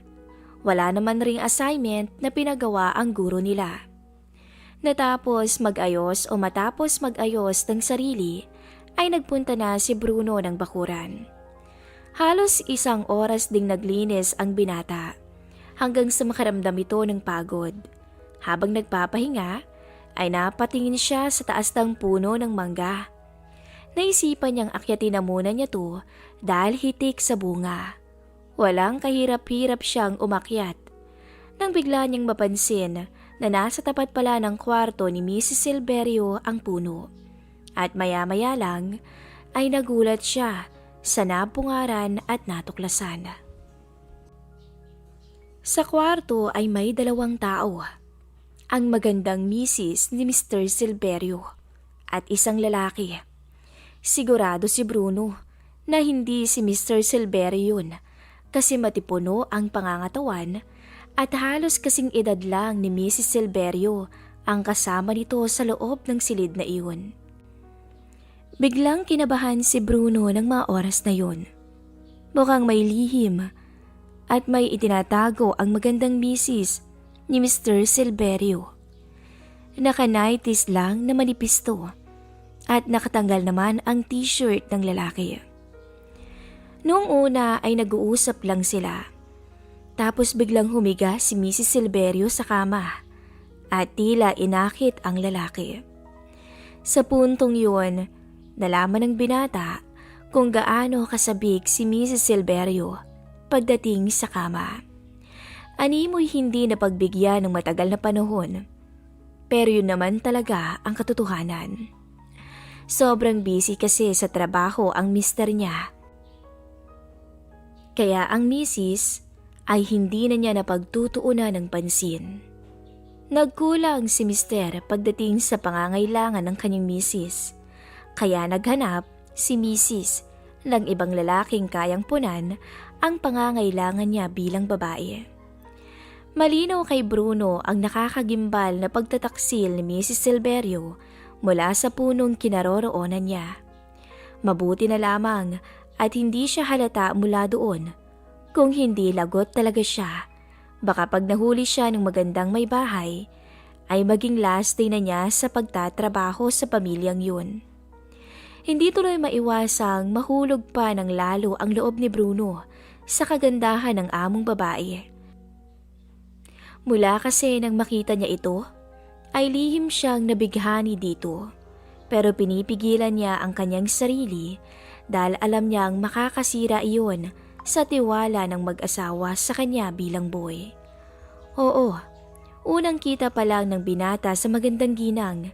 A: Wala naman ring assignment na pinagawa ang guro nila. Matapos mag-ayos ng sarili, ay nagpunta na si Bruno ng bakuran. Halos 1 oras ding naglinis ang binata hanggang sa makaramdam ito ng pagod. Habang nagpapahinga, ay napatingin siya sa taas ng puno ng mangga. Naisipan niyang akyatin na muna niya to dahil hitik sa bunga. Walang kahirap-hirap siyang umakyat. Nang bigla niyang mapansin na nasa tapat pala ng kwarto ni Mrs. Silverio ang puno. At maya-maya lang ay nagulat siya sa napungaran at natuklasan. Sa kwarto ay may 2 tao. ang magandang misis ni Mr. Silverio at isang lalaki. Sigurado si Bruno na hindi si Mr. Silverio yun kasi matipuno ang pangangatawan at halos kasing edad lang ni Mrs. Silverio ang kasama nito sa loob ng silid na iyon. Biglang kinabahan si Bruno ng mga oras na yun. Mukhang may lihim at may itinatago ang magandang misis ni Mr. Silverio. Naka-nighties lang na manipis to at nakatanggal naman ang t-shirt ng lalaki. Noong una ay nag-uusap lang sila. Tapos biglang humiga si Mrs. Silverio sa kama at tila inakit ang lalaki. Sa puntong yun, nalaman ng binata kung gaano kasabik si Mrs. Silverio pagdating sa kama. Animoy hindi napagbigyan ng matagal na panahon, pero yun naman talaga ang katotohanan. Sobrang busy kasi sa trabaho ang mister niya. Kaya ang misis ay hindi na niya napagtutuunan ng pansin. Nagkulang si mister pagdating sa pangangailangan ng kanyang misis, kaya naghanap si misis ng ibang lalaking kayang punan ang pangangailangan niya bilang babae. Malinaw kay Bruno ang nakakagimbal na pagtataksil ni Mrs. Silverio mula sa punong kinaroroonan niya. Mabuti na lamang at hindi siya halata mula doon. Kung hindi lagot talaga siya, baka pag nahuli siya ng magandang may bahay, ay maging last day na niya sa pagtatrabaho sa pamilyang yun. Hindi tuloy maiwasang mahulog pa ng lalo ang loob ni Bruno sa kagandahan ng among babae. Mula kasi nang makita niya ito, ay lihim siyang nabighani dito. Pero pinipigilan niya ang kanyang sarili dahil alam niyang makakasira iyon sa tiwala ng mag-asawa sa kanya bilang boy. Oo, unang kita pa lang ng binata sa magandang ginang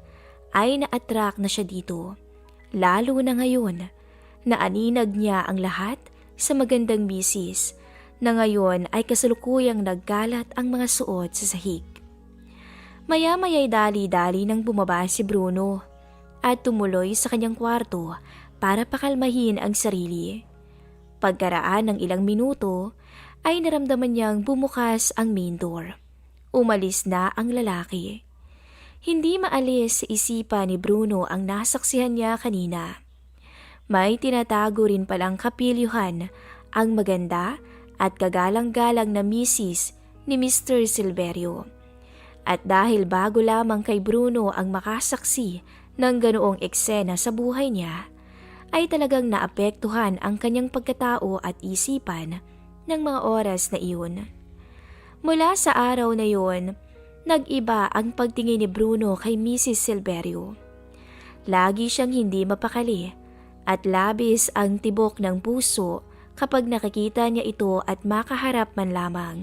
A: ay na-attract na siya dito. Lalo na ngayon na aninag niya ang lahat sa magandang misis na ngayon ay kasalukuyang nagkalat ang mga suot sa sahig. Maya-maya'y dali-dali nang bumaba si Bruno at tumuloy sa kanyang kwarto para pakalmahin ang sarili. Pagkaraan ng ilang minuto ay naramdaman niyang bumukas ang main door. Umalis na ang lalaki. Hindi maalis sa isipan ni Bruno ang nasaksihan niya kanina. May tinatago rin palang kapilyuhan ang maganda at kagalang-galang na misis ni Mr. Silverio. At dahil bago lamang kay Bruno ang makasaksi ng ganoong eksena sa buhay niya, ay talagang naapektuhan ang kanyang pagkatao at isipan ng mga oras na iyon. Mula sa araw na iyon, nag-iba ang pagtingin ni Bruno kay Mrs. Silverio. Lagi siyang hindi mapakali at labis ang tibok ng puso kapag nakikita niya ito at makaharap man lamang.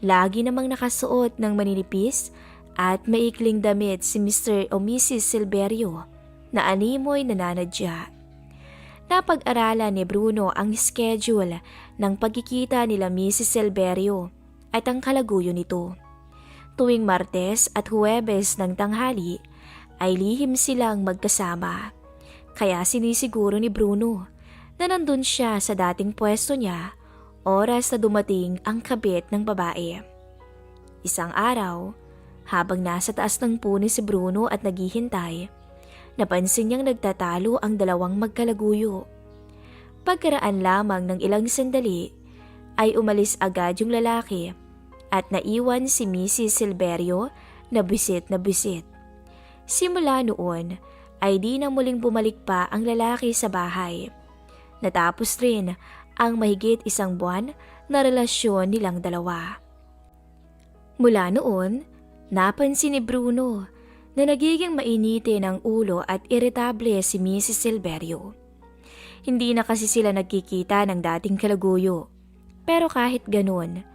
A: Lagi namang nakasuot ng maninipis at maikling damit si Mr. o Mrs. Silverio na animoy nananadya. Napag-aralan ni Bruno ang schedule ng pagkikita nila Mrs. Silverio at ang kalaguyo nito. Tuwing Martes at Huwebes ng tanghali ay lihim silang magkasama. Kaya sinisiguro ni Bruno na nandun siya sa dating pwesto niya oras na dumating ang kabit ng babae. Isang araw, habang nasa taas ng puno si Bruno at naghihintay, napansin niyang nagtatalo ang dalawang magkalaguyo. Pagkaraan lamang ng ilang sandali, ay umalis agad yung lalaki at naiwan si Mrs. Silverio na bisit na bisit. Simula noon ay di na muling bumalik pa ang lalaki sa bahay. Natapos rin ang mahigit 1 buwan na relasyon nilang dalawa. Mula noon, napansin ni Bruno na nagiging mainitin ang ulo at iritable si Mrs. Silverio. Hindi na kasi sila nagkikita ng dating kalaguyo. Pero kahit ganun,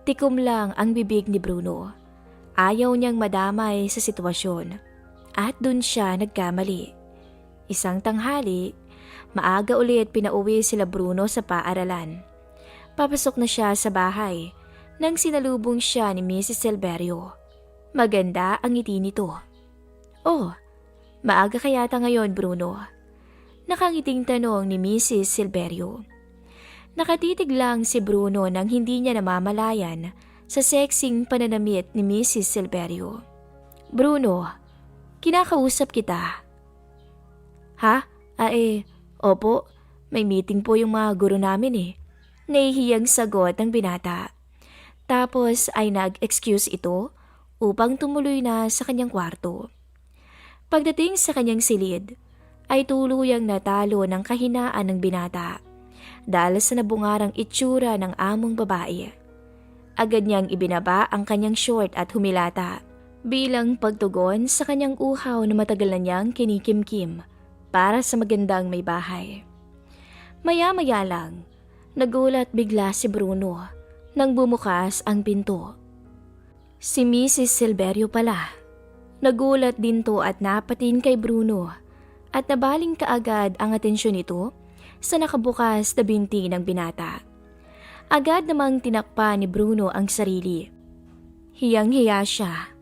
A: tikom lang ang bibig ni Bruno. Ayaw niyang madamay sa sitwasyon at dun siya nagkamali. Isang tanghali, maaga ulit pinauwi sila Bruno sa paaralan. Papasok na siya sa bahay nang sinalubong siya ni Mrs. Silverio. Maganda ang ngiti nito. Oh, maaga ka yata ngayon, Bruno? Nakangiting tanong ni Mrs. Silverio. Nakatitig lang si Bruno nang hindi niya namamalayan sa sexing pananamit ni Mrs. Silverio. Bruno, kinakausap kita. Ha? Opo, may meeting po yung mga guro namin eh. Nahihiyang sagot ng binata. Tapos ay nag-excuse ito upang tumuloy na sa kanyang kwarto. Pagdating sa kanyang silid, ay tuluyang natalo ng kahinaan ng binata dahil sa nabungarang itsura ng among babae. Agad niyang ibinaba ang kanyang short at humilata bilang pagtugon sa kanyang uhaw na matagal na niyang kinikimkim para sa magandang may bahay. Maya-maya lang, nagulat bigla si Bruno nang bumukas ang pinto. Si Mrs. Silverio pala. Nagulat din to at napatin kay Bruno at nabaling kaagad ang atensyon nito sa nakabukas na binti ng binata. Agad namang tinakpa ni Bruno ang sarili. Hiyang-hiya siya.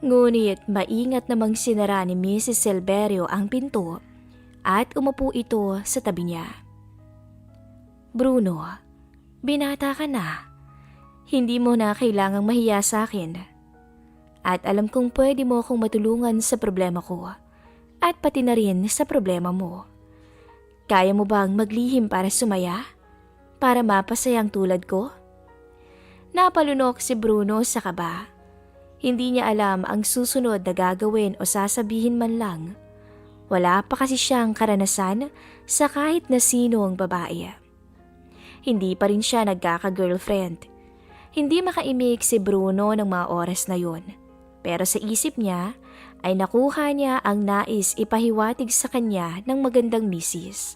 A: Ngunit maingat namang sinara ni Mrs. Silverio ang pinto at umupo ito sa tabi niya. Bruno, binata ka na. Hindi mo na kailangang mahiya sa akin. At alam kong pwede mo akong matulungan sa problema ko at pati na rin sa problema mo. Kaya mo bang maglihim para sumaya? Para mapasayang tulad ko? Napalunok si Bruno sa kaba. Hindi niya alam ang susunod na gagawin o sasabihin man lang. Wala pa kasi siyang karanasan sa kahit na sinong babae. Hindi pa rin siya nagkaka-girlfriend. Hindi makaimik si Bruno ng mga oras na yon. Pero sa isip niya ay nakuha niya ang nais ipahiwatig sa kanya ng magandang misis.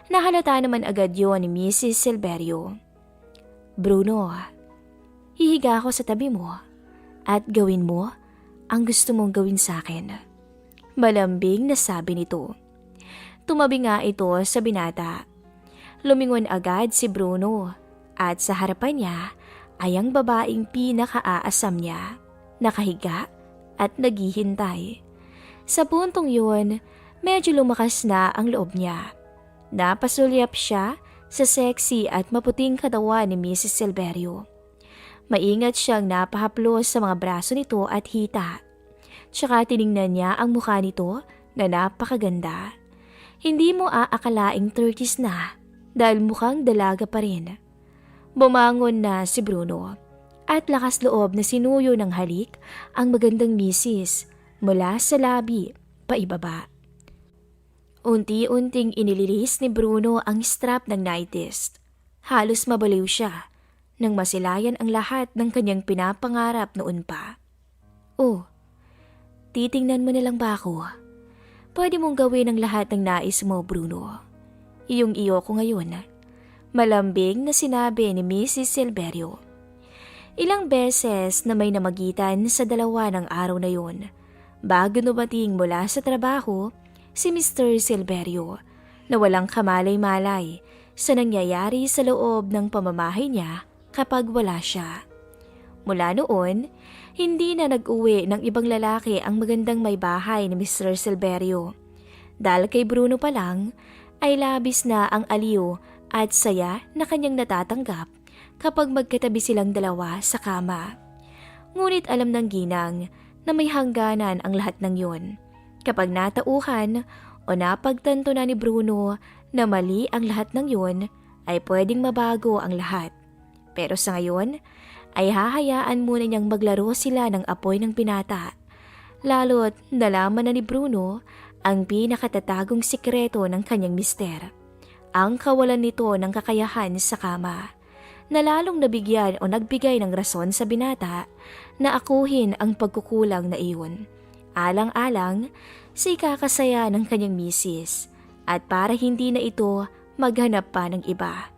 A: Nahalata naman agad yon ni Mrs. Silverio. Bruno, hihiga ako sa tabi mo at gawin mo ang gusto mong gawin sa akin. Malambing na sabi nito. Tumabi nga ito sa binata. Lumingon agad si Bruno at sa harapan niya ay ang babaeng pinakaaasam niya, nakahiga at naghihintay. Sa puntong yun, medyo lumakas na ang loob niya. Napasulyap siya sa sexy at maputing katawan ni Mrs. Silverio. Maingat siyang napahaplos sa mga braso nito at hita. Tsaka tiningnan niya ang mukha nito na napakaganda. Hindi mo aakalaing 30s na dahil mukhang dalaga pa rin. Bumangon na si Bruno at lakas loob na sinuyo ng halik ang magandang misis mula sa labi paibaba. Unti-unting inililis ni Bruno ang strap ng nightist. Halos mabaliw siya nang masilayan ang lahat ng kanyang pinapangarap noon pa. Oh, titingnan mo na lang ba ako? Pwede mong gawin ang lahat ng nais mo, Bruno. Iyong iyo ko ngayon. Malambing na sinabi ni Mrs. Silverio. Ilang beses na may namagitan sa dalawa ng araw na yun. Bago dumating mula sa trabaho, si Mr. Silverio na walang kamalay-malay sa nangyayari sa loob ng pamamahay niya kapag wala siya. Mula noon, hindi na nag-uwi ng ibang lalaki ang magandang may bahay ni Mr. Silverio. Dahil kay Bruno pa lang, ay labis na ang aliw at saya na kanyang natatanggap kapag magkatabi silang dalawa sa kama. Ngunit alam ng ginang na may hangganan ang lahat ng yun. Kapag natauhan o napagtanto na ni Bruno na mali ang lahat ng yun, ay pwedeng mabago ang lahat. Pero sa ngayon, ay hahayaan muna niyang maglaro sila ng apoy ng binata. Lalo't nalaman na ni Bruno ang pinakatatagong sikreto ng kanyang mister. Ang kawalan nito ng kakayahan sa kama, na lalong nabigyan o nagbigay ng rason sa binata na akuhin ang pagkukulang na iyon. Alang-alang sa ikakasaya ng kanyang misis at para hindi na ito maghanap pa ng iba.